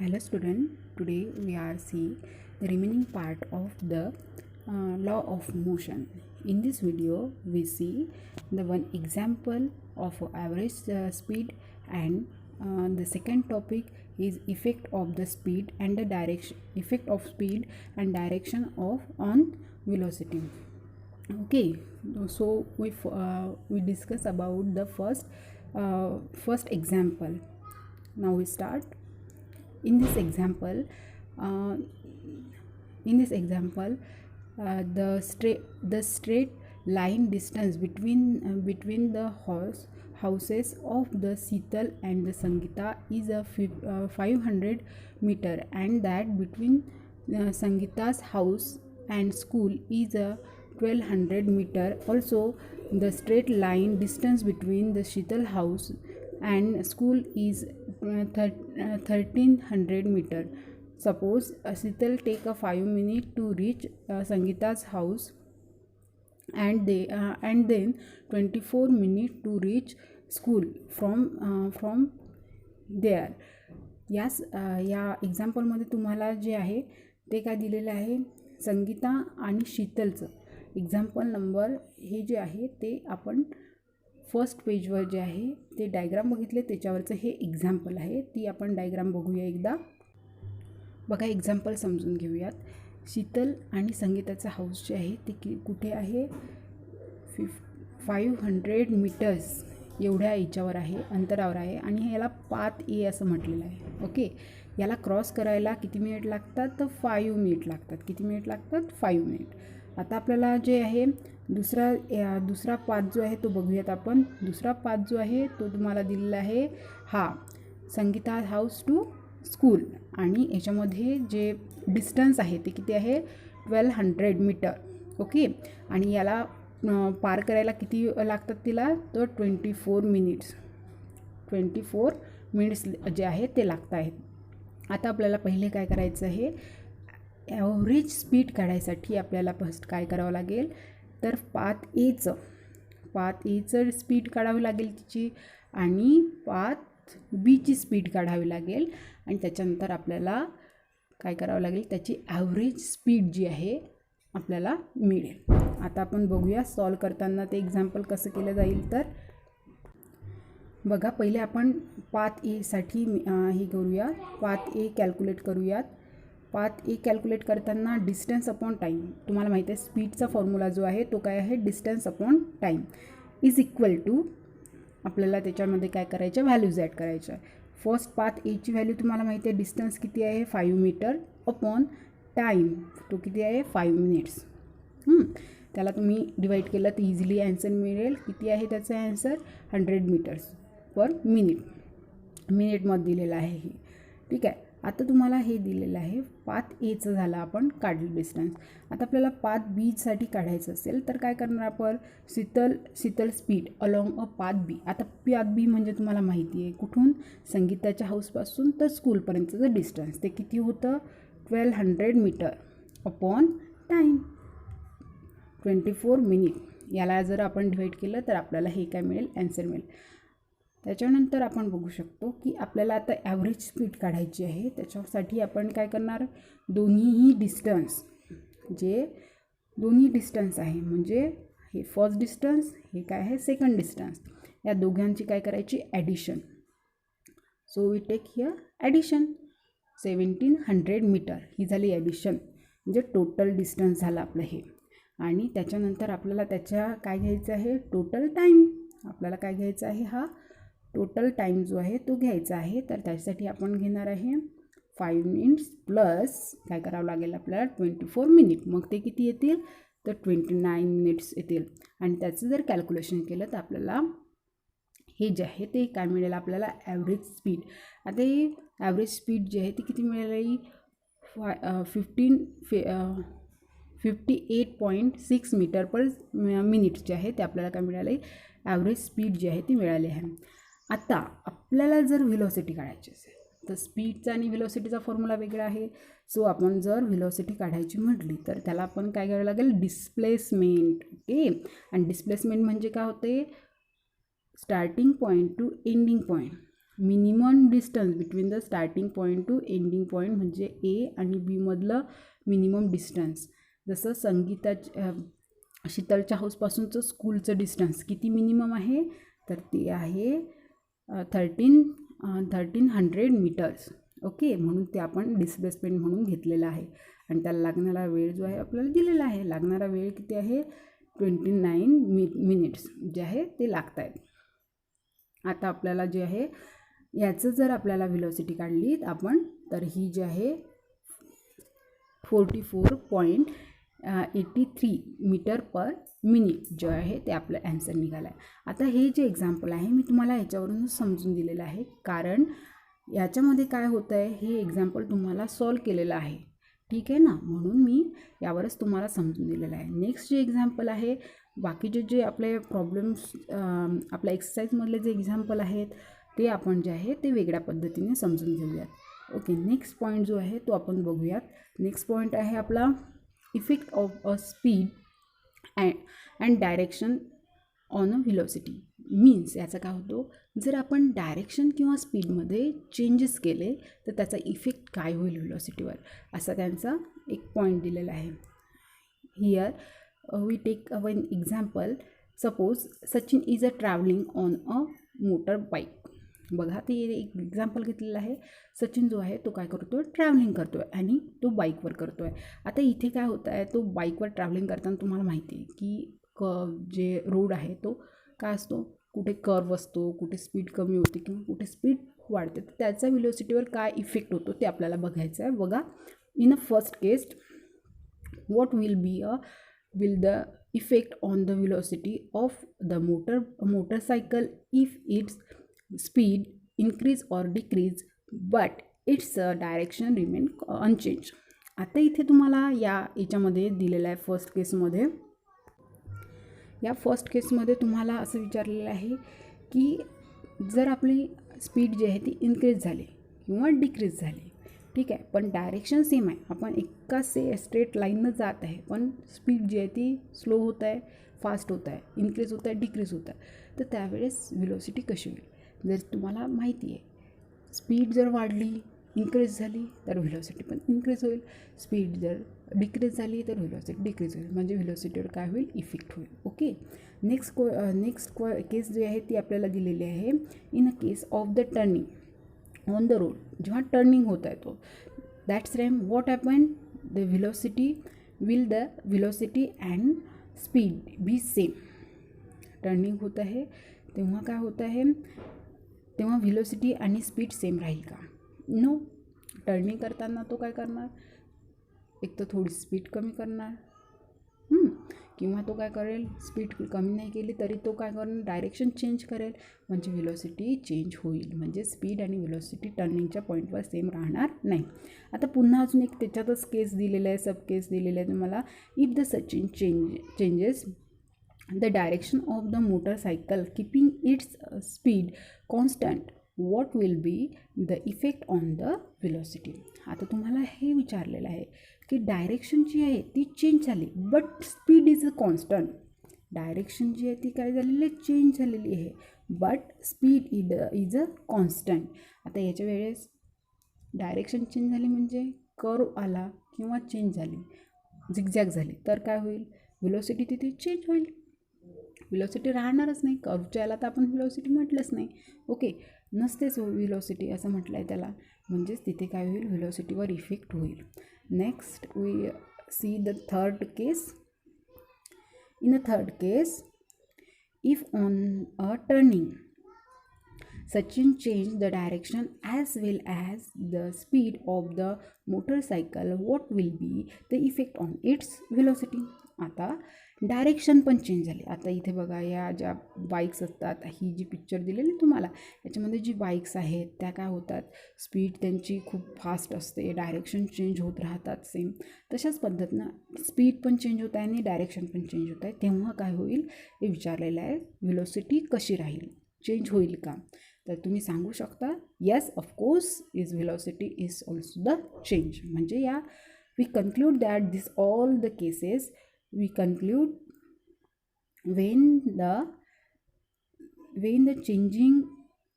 Hello student, today we are seeing the remaining part of the law of motion. In this video we see the one example of average speed and the second topic is effect of the speed and the direction, effect of speed and direction of on velocity. Okay, so we discuss about the first example. Now we start. In this example, uh, the straight line distance between the houses of the Sital and the Sangita is a 500 meter, and that between Sangita's house and school is a 1200 meter. Also, the straight line distance between the Shital house and school is 1300 meter. Suppose Sital take a 5 minutes to reach Sangita's house and then 24 minutes to reach school from there. यास या एक्झाम्पलमध्ये तुम्हाला जे आहे ते काय दिलेलं आहे, संगीता आणि शीतलचं एक्झाम्पल नंबर हे जे आहे ते आपण फर्स्ट पेजवर जे आहे ते डायग्राम बघितले, त्याच्यावरचं हे एक्झाम्पल आहे. ती आपण डायग्राम बघूया एकदा. बघा, एक्झाम्पल समजून घेऊयात. शीतल आणि संगीताचा हाऊस जे आहे ते कुठे आहे, 500 मीटर्स एवढ्या याच्यावर आहे, अंतरावर आहे, आणि याला पाथ ए असं म्हटलेलं आहे. ओके, याला क्रॉस करायला किती मिनिट लागतात, तर 5 मिनिट लागतात. किती मिनिट लागतात, 5 मिनिट. आता आपल्याला जे आहे दुसरा पाथ जो आहे तो बघूयात आपण. दुसरा पाथ जो आहे तो तुम्हाला दिलेला आहे हा संगीता हाऊस टू स्कूल, आणि याच्यामध्ये जे डिस्टन्स आहे ते किती आहे, 1200 मीटर. ओके, आणि याला पार करायला किती लागतात तिला, तर 24 मिनिट्स जे आहे ते लागत आहेत. आता आपल्याला पहिले काय करायचं आहे, ॲव्हरेज स्पीड काढायसाठी आपल्याला फर्स्ट काय करावं लागेल, तर पाथ एचं स्पीड काढावी लागेल तिची, आणि पाथ बीची स्पीड काढावी लागेल, आणि त्याच्यानंतर आपल्याला काय करावं लागेल, त्याची ॲव्हरेज स्पीड जी आहे आपल्याला मिळेल. आता आपण बघूया सॉल्व करताना ते एक्झाम्पल कसं केलं जाईल. तर बघा, पहिले आपण पाथ एसाठी हे करूया, पाथ ए कॅल्क्युलेट करूयात. पाथ ए कॅल्क्युलेट करताना डिस्टन्स अपॉन टाईम, तुम्हाला माहिती आहे स्पीडचा फॉर्म्युला जो आहे तो काय आहे, distance upon time is equal to, आपल्याला त्याच्यामध्ये काय करायचं, व्हॅल्यूज ॲड करायच्या. फर्स्ट पाथ एची व्हॅल्यू तुम्हाला माहिती आहे, डिस्टन्स किती आहे, 5 मीटर, अपॉन टाईम तो किती आहे, 5 मिनिट्स. त्याला तुम्ही डिवाईड केलं तर इझिली ॲन्सर मिळेल. किती आहे त्याचा ॲन्सर, 100 मीटर्स पर मिनिटमध्ये दिलेलं आहे हे. ठीक आहे, आता तुम्हाला हे दिलेलं आहे पाथ एचं झालं, आपण काढलं डिस्टन्स. आता आपल्याला पाथ बीसाठी काढायचं असेल तर काय करणार आपण, शीतल speed along a path B. आता पाथ बी म्हणजे तुम्हाला माहिती आहे कुठून, संगीताच्या हाऊसपासून तर स्कूलपर्यंतचं डिस्टन्स ते किती होतं, 1200 मीटर, अपॉन टाईम 24 मिनिट. याला जर आपण डिवाईड केलं तर आपल्याला हे काय मिळेल, ॲन्सर मिळेल. त्याच्यानंतर आपण बघू शकतो की आपल्याला आता ॲव्हरेज स्पीड काढायची आहे. त्याच्यासाठी आपण काय करणार, दोन्ही डिस्टन्स आहे, म्हणजे हे फर्स्ट डिस्टन्स, हे काय आहे सेकंड डिस्टन्स, या दोघांची काय करायची, addition. So we take here addition, 1700 metre ही झाली ॲडिशन, म्हणजे टोटल डिस्टन्स झालं आपलं हे. आणि त्याच्यानंतर आपल्याला त्याच्या काय घ्यायचं आहे, टोटल टाईम. आपल्याला काय घ्यायचं आहे, हा टोटल टाईम जो आहे तो घ्यायचा आहे. तर त्यासाठी आपण घेणार आहे 5 मिनिट्स प्लस काय करावं लागेल आपल्याला, 24 मिनिट. मग ते किती येतील, तर 29 मिनिट्स येतील. आणि त्याचं जर कॅल्क्युलेशन केलं तर आपल्याला हे जे आहे ते काय मिळेल, आपल्याला ॲव्हरेज स्पीड. आता ही ॲव्हरेज स्पीड जी आहे ती किती मिळाली, 58.6 मीटर पर मिनिट जे आहे ते आपल्याला काय मिळाले, ॲव्हरेज स्पीड जी आहे ती मिळाली आहे. आता आपल्याला जर व्हेलॉसिटी काढायची असेल तर स्पीडचा आणि व्हेलॉसिटीचा फॉर्म्युला वेगळा आहे. सो आपण जर व्हेलॉसिटी काढायची म्हटली तर त्याला आपण काय करावं लागेल, डिस्प्लेसमेंट. ओके, आणि डिस्प्लेसमेंट म्हणजे काय होते, starting point two ending point. Minimum distance between the starting point two ending point म्हणजे ए आणि बीमधलं मिनिमम डिस्टन्स. जसं शीतलच्या हाऊसपासूनचं स्कूलचं डिस्टन्स किती मिनिमम आहे, तर ते आहे 1300 मीटर्स. ओके, म्हणून ते आपण डिस्प्लेसमेंट म्हणून घेतलेलं आहे. आणि त्याला लागणारा वेळ जो आहे आपल्याला दिलेला आहे. लागणारा वेळ किती आहे, 29 मिनिट्स जे आहे ते लागत आहेत. आता आपल्याला जे आहे याचं जर आपल्याला व्हेलॉसिटी काढली आपण, तर ही जी आहे 44.83 मीटर पर मिनिट जे आहे ते आपलं ॲन्सर निघालं आहे. आता हे जे एक्झाम्पल आहे मी तुम्हाला याच्यावरूनच समजून दिलेलं आहे, कारण याच्यामध्ये काय होतं आहे हे एक्झाम्पल तुम्हाला सॉल्व केलेलं आहे. ठीक आहे ना, म्हणून मी यावरच तुम्हाला समजून दिलेलं आहे. नेक्स्ट जे एक्झाम्पल आहे, बाकीचे जे आपले प्रॉब्लेम्स आपल्या एक्सरसाइजमधले जे एक्झाम्पल आहेत ते आपण जे आहे ते वेगळ्या पद्धतीने समजून घेऊयात. ओके, नेक्स्ट पॉईंट जो आहे तो आपण बघूयात. नेक्स्ट पॉईंट आहे आपला effect of a speed and direction on a velocity. Means याचा काय होतो, जर आपण डायरेक्शन किंवा स्पीडमध्ये चेंजेस केले तर त्याचा इफेक्ट काय होईल व्हेलॉसिटीवर, असा त्यांचा एक पॉईंट दिलेला आहे. Here we take one example. Suppose Sachin is travelling on a motor bike. बघा, ते एक एक्झाम्पल घेतलेलं आहे. सचिन जो आहे तो काय करतो आहे, ट्रॅव्हलिंग करतो आहे आणि तो बाईकवर करतो आहे. आता इथे काय होतं आहे, तो बाईकवर ट्रॅव्हलिंग करताना तुम्हाला माहिती आहे की जे रोड आहे तो काय असतो, कुठे कर्व असतो, कुठे स्पीड कमी होते किंवा कुठे स्पीड वाढते. तर त्याचा व्हेलॉसिटीवर काय इफेक्ट होतो ते आपल्याला बघायचं आहे. बघा, in a first case what will the effect on the velocity of the motorcycle if its speed increase or decrease but its direction remain unchanged. आता इथे तुम्हाला याच्यामध्ये दिलेलं आहे फर्स्ट केसमध्ये. या फर्स्ट केसमध्ये तुम्हाला असं विचारलेलं आहे की जर आपली स्पीड जी आहे ती इन्क्रीज झाली किंवा डिक्रीज झाली, ठीक आहे, पण डायरेक्शन सेम आहे, आपण एका स्ट्रेट लाईननं जात आहे, पण स्पीड जी आहे ती स्लो होत आहे, फास्ट होत आहे, इन्क्रीज होत आहे, डिक्रीज होत आहे, तर त्यावेळेस व्हेलॉसिटी कशी होईल. जर तुम्हाला माहिती आहे स्पीड जर वाढली, इन्क्रीज झाली तर व्हेलॉसिटी पण इन्क्रीज होईल. स्पीड जर डिक्रीज झाली तर व्हेलॉसिटी डिक्रीज होईल, म्हणजे व्हेलॉसिटीवर काय होईल, इफेक्ट होईल. ओके, नेक्स्ट केस जी आहे ती आपल्याला दिलेली आहे. In a case of the turning on the road, जेव्हा टर्निंग होत आहे तो, that's time what happen, the velocity and speed B same. Turning होत आहे तेव्हा काय होत आहे, तेव्हा व्हेलॉसिटी आणि स्पीड सेम राहील का, नो. टर्निंग करताना तो काय करणार, एक तर थोडी स्पीड कमी करणार, किंवा तो काय करेल, स्पीड कमी नाही केली तरी तो काय करेल, डायरेक्शन चेंज करेल, म्हणजे व्हेलॉसिटी चेंज होईल. म्हणजे स्पीड आणि व्हेलॉसिटी टर्निंगच्या पॉईंटवर सेम राहणार नाही. आता पुन्हा अजून एक त्याच्यातच केस दिलेला आहे, सब केस दिलेला आहे तुम्हाला. If the Sachin changes the direction of the motorcycle keeping its speed constant, what will be the effect on the velocity. आता तुम्हाला हे विचारलेलं आहे की डायरेक्शन जी आहे ती चेंज झाली but speed is a constant. Direction जी आहे ती काय झालेली आहे, चेंज झालेली आहे, but speed is a constant. आता याच्या वेळेस डायरेक्शन चेंज झाली म्हणजे कर्व आला किंवा चेंज झाली, झिगझॅग झाली, तर काय होईल, व्हेलॉसिटी तिथे चेंज होईल, व्हेलॉसिटी राहणारच नाही. कर्वच्या याला तर आपण व्हेलॉसिटी म्हटलंच नाही. ओके, नसतेच व्हेलॉसिटी असं म्हटलं आहे त्याला, म्हणजेच तिथे काय होईल, व्हेलॉसिटीवर इफेक्ट होईल. Next we see the third case. In a third case, if on a turning Sachin changed the direction as well as the speed of the motorcycle, what will be the effect on its velocity. आता direction पण change झाली. आता इथे बघा, या ज्या bikes असतात, ही जी picture दिलेली तुम्हाला, याच्यामध्ये जी बाईक्स आहेत त्या काय होतात, स्पीड त्यांची खूप फास्ट असते, डायरेक्शन चेंज होत राहतात सेम. तशाच पद्धतीनं स्पीड पण चेंज होत आहे आणि डायरेक्शन पण चेंज होत आहे. तेव्हा काय होईल हे विचारलेलं आहे, व्हेलॉसिटी कशी राहील, चेंज होईल का. तर तुम्ही सांगू शकता yes of course is velocity is also the change. म्हणजे या we conclude that this all the cases we conclude when the changing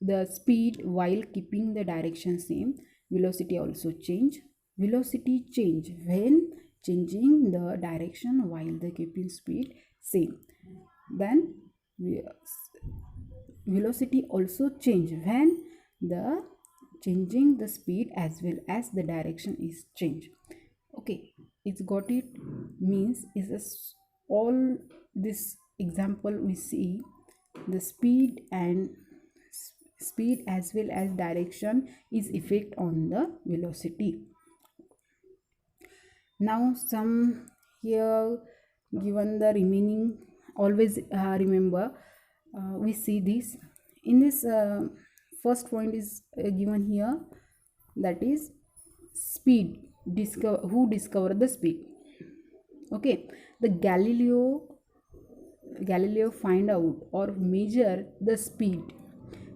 the speed while keeping the direction same. Velocity also change. Velocity change when changing the direction while the keeping speed same. Then velocity also change when the changing the speed as well as the direction is changed. Okay, it's got it. Means is all this example we see the speed and speed as well as direction is effect on the velocity. Now some here given the remaining, always remember we see this in this first point is given here, that is speed. Who discovered the speed? Okay, the Galileo find out or measure the speed.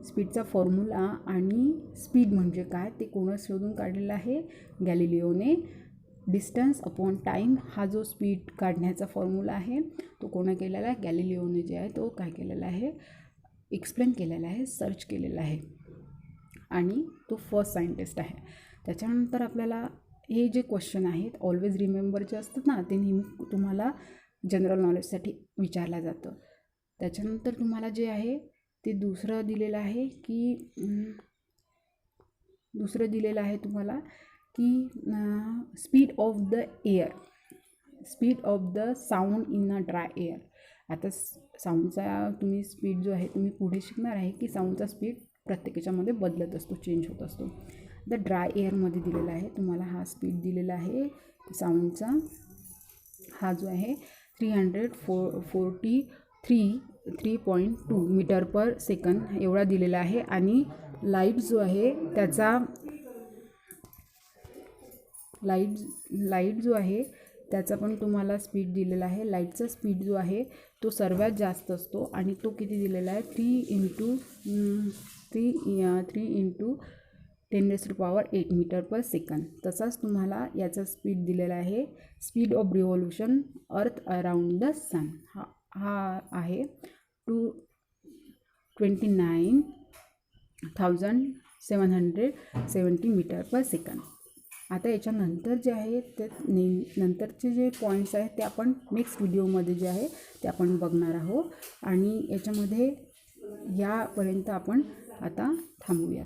स्पीडचा formula आणि speed म्हणजे काय ते कोण शोधून काढलेला आहे? गॅलिलिओने. Distance upon time हा जो स्पीड काढण्याचा फॉर्म्युला आहे तो कोणा केलेला आहे? गॅलिलिओने जे आहे तो काय केलेला आहे? एक्सप्लेन केलेला आहे, सर्च केलेला आहे आणि तो फर्स्ट सायंटिस्ट आहे. त्याच्यानंतर आपल्याला हे जे क्वेश्चन आहेत ऑलवेज रिमेंबर जे असतात ना ते नेहमी तुम्हाला जनरल नॉलेजसाठी विचारलं जातं. त्याच्यानंतर तुम्हाला जे आहे ते दुसरं दिलेलं आहे की तुम्हाला की speed of the air, speed of the sound in a dry air. आता साऊंडचा तुम्ही स्पीड जो आहे तुम्ही पुढे शिकणार आहे की साऊंडचा स्पीड प्रत्येकाच्यामध्ये बदलत असतो, चेंज होत असतो. द ड्राय एअरमध्ये दिलेला आहे तुम्हाला हा स्पीड दिलेला आहे साऊंडचा. हा जो आहे 343.2 मीटर पर सेकंद एवढा दिलेला आहे. आणि लाईट जो आहे त्याचा लाईट जो आहे त्याचा पण तुम्हाला स्पीड दिलेला आहे. लाईटचा स्पीड जो आहे तो सर्वात जास्त असतो आणि तो किती दिलेला आहे? 3 × 10⁸ मीटर पर सेकंद. तसाच तुम्हाला याचा स्पीड दिलेला आहे speed of रिव्हॉल्यूशन earth around the सन. हा आहे 29,770 मीटर पर सेकंद. आता याच्यानंतर जे आहे ते नंतरचे जे पॉईंट्स आहेत ते आपण नेक्स्ट व्हिडिओमध्ये जे आहे ते आपण बघणार आहोत. आणि याच्यामध्ये यापर्यंत आपण आता थांबूया.